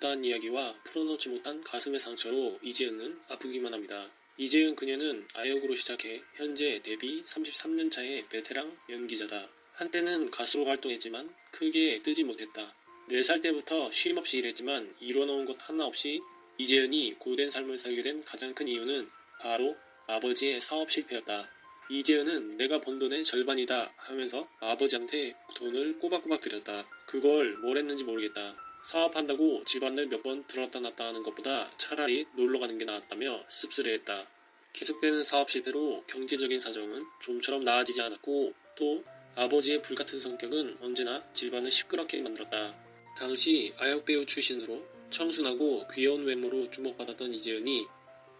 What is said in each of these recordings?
못다한 이야기와 풀어놓지 못한 가슴의 상처로 이지은은 아프기만 합니다. 이재은 그녀는 아역으로 시작해 현재 데뷔 33년차의 베테랑 연기자다. 한때는 가수로 활동했지만 크게 뜨지 못했다. 4살 때부터 쉼없이 일했지만 이뤄놓은 것 하나 없이 이재은이 고된 삶을 살게 된 가장 큰 이유는 바로 아버지의 사업 실패였다. 이재은은 내가 번 돈의 절반이다 하면서 아버지한테 돈을 꼬박꼬박 드렸다. 그걸 뭘 했는지 모르겠다. 사업한다고 집안을 몇 번 들었다 놨다 하는 것보다 차라리 놀러가는 게 나았다며 씁쓸해했다. 계속되는 사업 실패로 경제적인 사정은 좀처럼 나아지지 않았고 또 아버지의 불같은 성격은 언제나 집안을 시끄럽게 만들었다. 당시 아역배우 출신으로 청순하고 귀여운 외모로 주목받았던 이재은이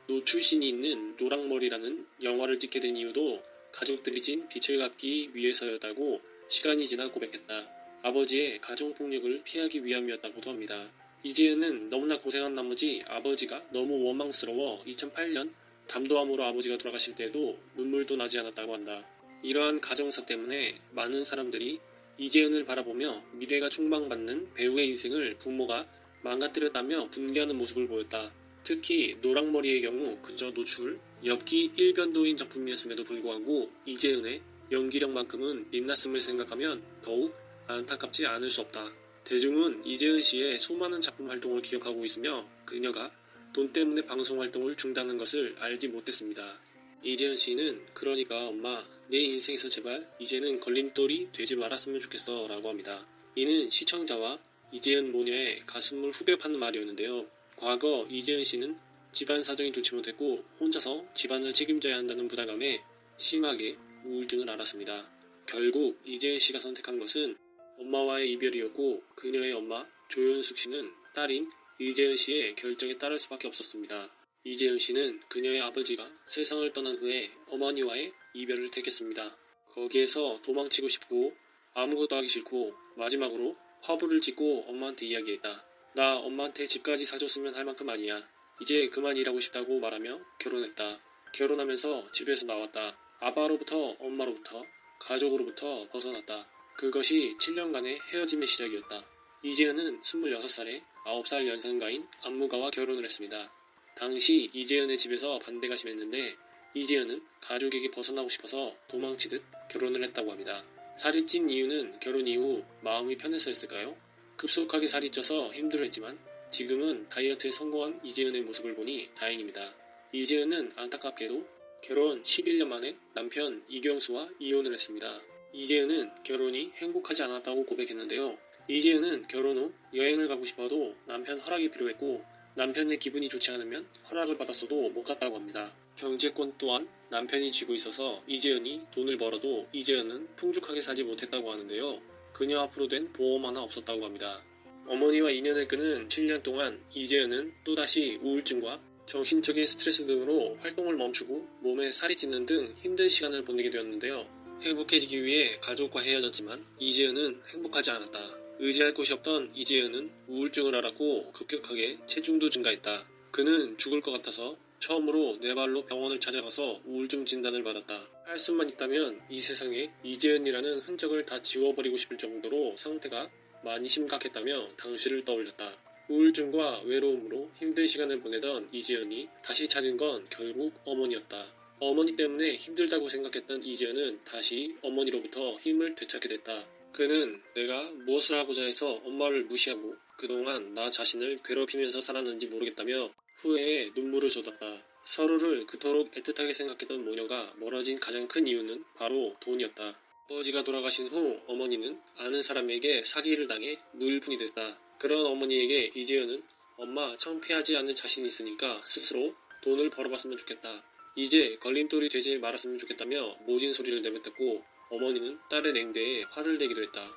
노출신이 있는 노랑머리라는 영화를 찍게 된 이유도 가족들이 진 빛을 갚기 위해서였다고 시간이 지나 고백했다. 아버지의 가정폭력을 피하기 위함이었다고도 합니다. 이재은은 너무나 고생한 나머지 아버지가 너무 원망스러워 2008년 담도암으로 아버지가 돌아가실 때에도 눈물도 나지 않았다고 한다. 이러한 가정사 때문에 많은 사람들이 이재은을 바라보며 미래가 촉망받는 배우의 인생을 부모가 망가뜨렸다며 분개하는 모습을 보였다. 특히 노랑머리의 경우 그저 노출, 엽기 1변도인 작품이었음에도 불구하고 이재은의 연기력만큼은 빛났음을 생각하면 더욱 안타깝지 않을 수 없다. 대중은 이재은 씨의 수많은 작품 활동을 기억하고 있으며 그녀가 돈 때문에 방송 활동을 중단한 것을 알지 못했습니다. 이재은 씨는 그러니까 엄마, 내 인생에서 제발 이제는 걸림돌이 되지 말았으면 좋겠어 라고 합니다. 이는 시청자와 이재은 모녀의 가슴을 후벼 파는 말이었는데요. 과거 이재은 씨는 집안 사정이 좋지 못했고 혼자서 집안을 책임져야 한다는 부담감에 심하게 우울증을 앓았습니다. 결국 이재은 씨가 선택한 것은 엄마와의 이별이었고 그녀의 엄마 조연숙 씨는 딸인 이재은 씨의 결정에 따를 수밖에 없었습니다. 이재은 씨는 그녀의 아버지가 세상을 떠난 후에 어머니와의 이별을 택했습니다. 거기에서 도망치고 싶고 아무것도 하기 싫고 마지막으로 화보를 찍고 엄마한테 이야기했다. 나 엄마한테 집까지 사줬으면 할 만큼 아니야. 이제 그만 일하고 싶다고 말하며 결혼했다. 결혼하면서 집에서 나왔다. 아빠로부터 엄마로부터 가족으로부터 벗어났다. 그것이 7년간의 헤어짐의 시작이었다. 이재은은 26살에 9살 연상가인 안무가와 결혼을 했습니다. 당시 이재은의 집에서 반대가 심했는데 이재은은 가족에게 벗어나고 싶어서 도망치듯 결혼을 했다고 합니다. 살이 찐 이유는 결혼 이후 마음이 편해서였을까요? 급속하게 살이 쪄서 힘들어했지만 지금은 다이어트에 성공한 이재은의 모습을 보니 다행입니다. 이재은은 안타깝게도 결혼 11년 만에 남편 이경수와 이혼을 했습니다. 이재은은 결혼이 행복하지 않았다고 고백했는데요. 이재은은 결혼 후 여행을 가고 싶어도 남편 허락이 필요했고 남편의 기분이 좋지 않으면 허락을 받았어도 못 갔다고 합니다. 경제권 또한 남편이 쥐고 있어서 이재은이 돈을 벌어도 이재은은 풍족하게 살지 못했다고 하는데요. 그녀 앞으로 된 보험 하나 없었다고 합니다. 어머니와 인연을 끊은 7년 동안 이재은은 또다시 우울증과 정신적인 스트레스 등으로 활동을 멈추고 몸에 살이 찌는 등 힘든 시간을 보내게 되었는데요. 행복해지기 위해 가족과 헤어졌지만 이재은은 행복하지 않았다. 의지할 곳이 없던 이재은은 우울증을 앓았고 급격하게 체중도 증가했다. 그는 죽을 것 같아서 처음으로 네 발로 병원을 찾아가서 우울증 진단을 받았다. 할 수만 있다면 이 세상에 이재은이라는 흔적을 다 지워버리고 싶을 정도로 상태가 많이 심각했다며 당시를 떠올렸다. 우울증과 외로움으로 힘든 시간을 보내던 이재은이 다시 찾은 건 결국 어머니였다. 어머니 때문에 힘들다고 생각했던 이재은은 다시 어머니로부터 힘을 되찾게 됐다. 그는 내가 무엇을 하고자 해서 엄마를 무시하고 그동안 나 자신을 괴롭히면서 살았는지 모르겠다며 후회에 눈물을 쏟았다. 서로를 그토록 애틋하게 생각했던 모녀가 멀어진 가장 큰 이유는 바로 돈이었다. 아버지가 돌아가신 후 어머니는 아는 사람에게 사기를 당해 물분이 됐다. 그런 어머니에게 이재은은 엄마 창피하지 않을 자신이 있으니까 스스로 돈을 벌어봤으면 좋겠다. 이제 걸림돌이 되지 말았으면 좋겠다며 모진 소리를 내뱉었고 어머니는 딸의 냉대에 화를 내기도 했다.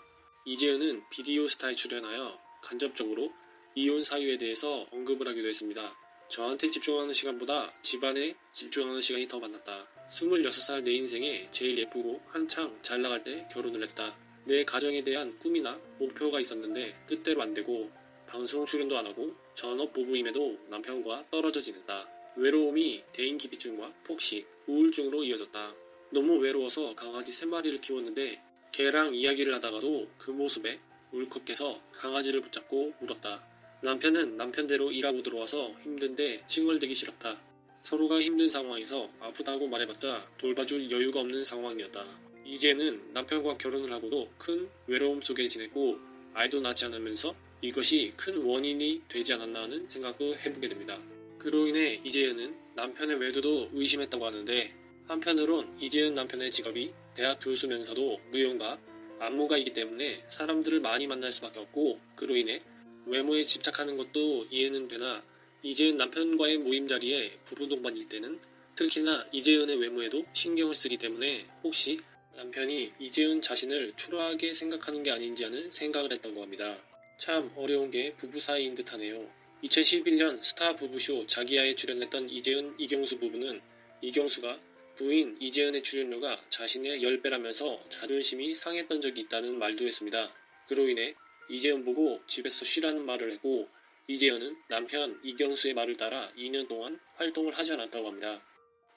이재은은 비디오 스타에 출연하여 간접적으로 이혼 사유에 대해서 언급을 하기도 했습니다. 저한테 집중하는 시간보다 집안에 집중하는 시간이 더 많았다. 26살 내 인생에 제일 예쁘고 한창 잘 나갈 때 결혼을 했다. 내 가정에 대한 꿈이나 목표가 있었는데 뜻대로 안 되고 방송 출연도 안 하고 전업 부부임에도 남편과 떨어져 지냈다. 외로움이 대인기피증과 폭식, 우울증으로 이어졌다. 너무 외로워서 강아지 3마리를 키웠는데 개랑 이야기를 하다가도 그 모습에 울컥해서 강아지를 붙잡고 울었다. 남편은 남편대로 일하고 들어와서 힘든데 칭얼대기 싫었다. 서로가 힘든 상황에서 아프다고 말해봤자 돌봐줄 여유가 없는 상황이었다. 이제는 남편과 결혼을 하고도 큰 외로움 속에 지냈고 아이도 낳지 않으면서 이것이 큰 원인이 되지 않았나 하는 생각도 해보게 됩니다. 그로 인해 이재은은 남편의 외도도 의심했다고 하는데, 한편으론 이재은 남편의 직업이 대학 교수면서도 무용가, 안무가이기 때문에 사람들을 많이 만날 수밖에 없고, 그로 인해 외모에 집착하는 것도 이해는 되나, 이재은 남편과의 모임 자리에 부부 동반일 때는 특히나 이재은의 외모에도 신경을 쓰기 때문에 혹시 남편이 이재은 자신을 초라하게 생각하는 게 아닌지 하는 생각을 했던 겁니다. 참 어려운 게 부부 사이인 듯 하네요. 2011년 스타 부부쇼 자기야에 출연했던 이재은, 이경수 부부는 이경수가 부인 이재은의 출연료가 자신의 10배라면서 자존심이 상했던 적이 있다는 말도 했습니다. 그로 인해 이재은 보고 집에서 쉬라는 말을 했고, 이재은은 남편 이경수의 말을 따라 2년 동안 활동을 하지 않았다고 합니다.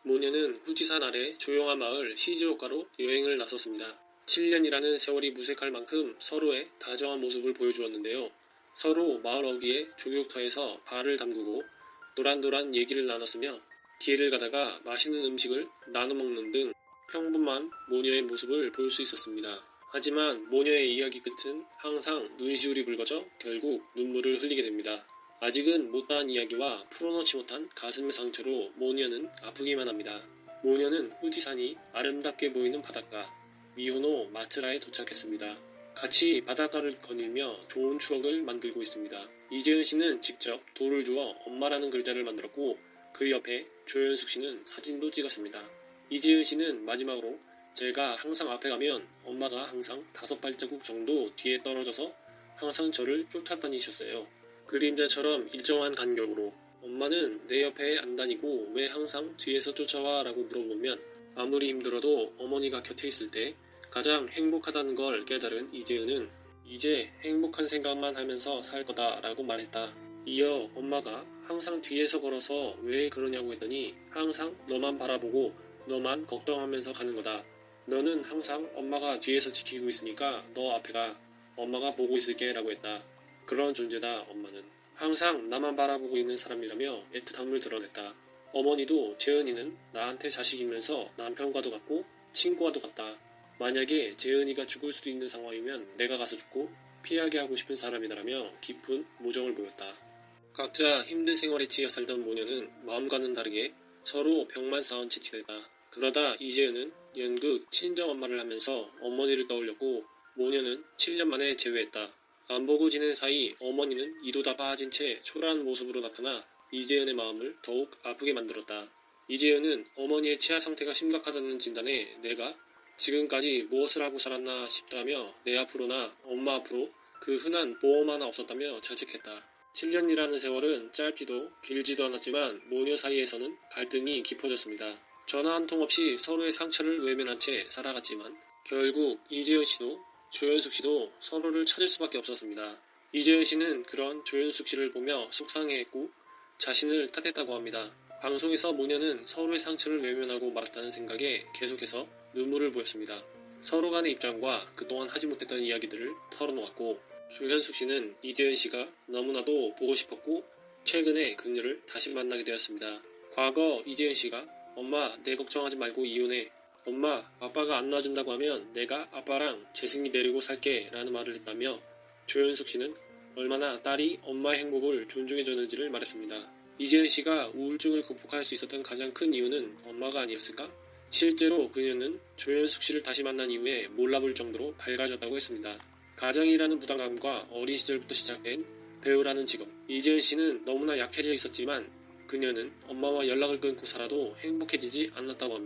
모녀는 후지산 아래 조용한 마을 시즈오카로 여행을 나섰습니다. 7년이라는 세월이 무색할 만큼 서로의 다정한 모습을 보여주었는데요. 서로 마을 어귀의 조교터에서 발을 담그고 노란노란 얘기를 나눴으며 길을 가다가 맛있는 음식을 나눠 먹는 등 평범한 모녀의 모습을 볼 수 있었습니다. 하지만 모녀의 이야기 끝은 항상 눈시울이 붉어져 결국 눈물을 흘리게 됩니다. 아직은 못다한 이야기와 풀어놓지 못한 가슴의 상처로 모녀는 아프기만 합니다. 모녀는 후지산이 아름답게 보이는 바닷가 미호노 마츠라에 도착했습니다. 같이 바닷가를 거닐며 좋은 추억을 만들고 있습니다. 이재은 씨는 직접 돌을 주어 엄마라는 글자를 만들었고, 그 옆에 조연숙 씨는 사진도 찍었습니다. 이재은 씨는 마지막으로 제가 항상 앞에 가면 엄마가 항상 5발자국 정도 뒤에 떨어져서 항상 저를 쫓아다니셨어요. 그림자처럼 일정한 간격으로. 엄마는 내 옆에 안 다니고 왜 항상 뒤에서 쫓아와? 라고 물어보면 아무리 힘들어도 어머니가 곁에 있을 때 가장 행복하다는 걸 깨달은 이재은은 이제 행복한 생각만 하면서 살 거다 라고 말했다. 이어 엄마가 항상 뒤에서 걸어서 왜 그러냐고 했더니 항상 너만 바라보고 너만 걱정하면서 가는 거다. 너는 항상 엄마가 뒤에서 지키고 있으니까 너 앞에 가. 엄마가 보고 있을게 라고 했다. 그런 존재다 엄마는. 항상 나만 바라보고 있는 사람이라며 애틋함을 드러냈다. 어머니도 재은이는 나한테 자식이면서 남편과도 같고 친구와도 같다. 만약에 재은이가 죽을 수도 있는 상황이면 내가 가서 죽고 피하게 하고 싶은 사람이다라며 깊은 모정을 보였다. 각자 힘든 생활에 치여 살던 모녀는 마음과는 다르게 서로 벽만 쌓은 채 지냈다. 그러다 이재은은 연극 친정엄마를 하면서 어머니를 떠올렸고, 모녀는 7년 만에 재회했다. 안 보고 지낸 사이 어머니는 이도 다 빠진 채 초라한 모습으로 나타나 이재은의 마음을 더욱 아프게 만들었다. 이재은은 어머니의 치아 상태가 심각하다는 진단에 내가 지금까지 무엇을 하고 살았나 싶다며 내 앞으로나 엄마 앞으로 그 흔한 보험 하나 없었다며 자책했다. 7년이라는 세월은 짧지도 길지도 않았지만 모녀 사이에서는 갈등이 깊어졌습니다. 전화 한 통 없이 서로의 상처를 외면한 채 살아갔지만 결국 이재은 씨도 조연숙 씨도 서로를 찾을 수밖에 없었습니다. 이재은 씨는 그런 조연숙 씨를 보며 속상해했고 자신을 탓했다고 합니다. 방송에서 모녀는 서로의 상처를 외면하고 말았다는 생각에 계속해서 눈물을 보였습니다. 서로 간의 입장과 그동안 하지 못했던 이야기들을 털어놓았고, 조현숙 씨는 이재은 씨가 너무나도 보고 싶었고 최근에 그녀를 다시 만나게 되었습니다. 과거 이재은 씨가 엄마 내 걱정하지 말고 이혼해. 엄마 아빠가 안 놔준다고 하면 내가 아빠랑 재승이 데리고 살게 라는 말을 했다며 조현숙 씨는 얼마나 딸이 엄마의 행복을 존중해줬는지를 말했습니다. 이재은 씨가 우울증을 극복할 수 있었던 가장 큰 이유는 엄마가 아니었을까? 실제로 그녀는 조현숙 씨를 다시 만난 이후에 몰라볼 정도로 밝아졌다고 했습니다. 가정이라는 부담감과 어린 시절부터 시작된 배우라는 직업. 이재은 씨는 너무나 약해져 있었지만 그녀는 엄마와 연락을 끊고 살아도 행복해지지 않았다고 합니다.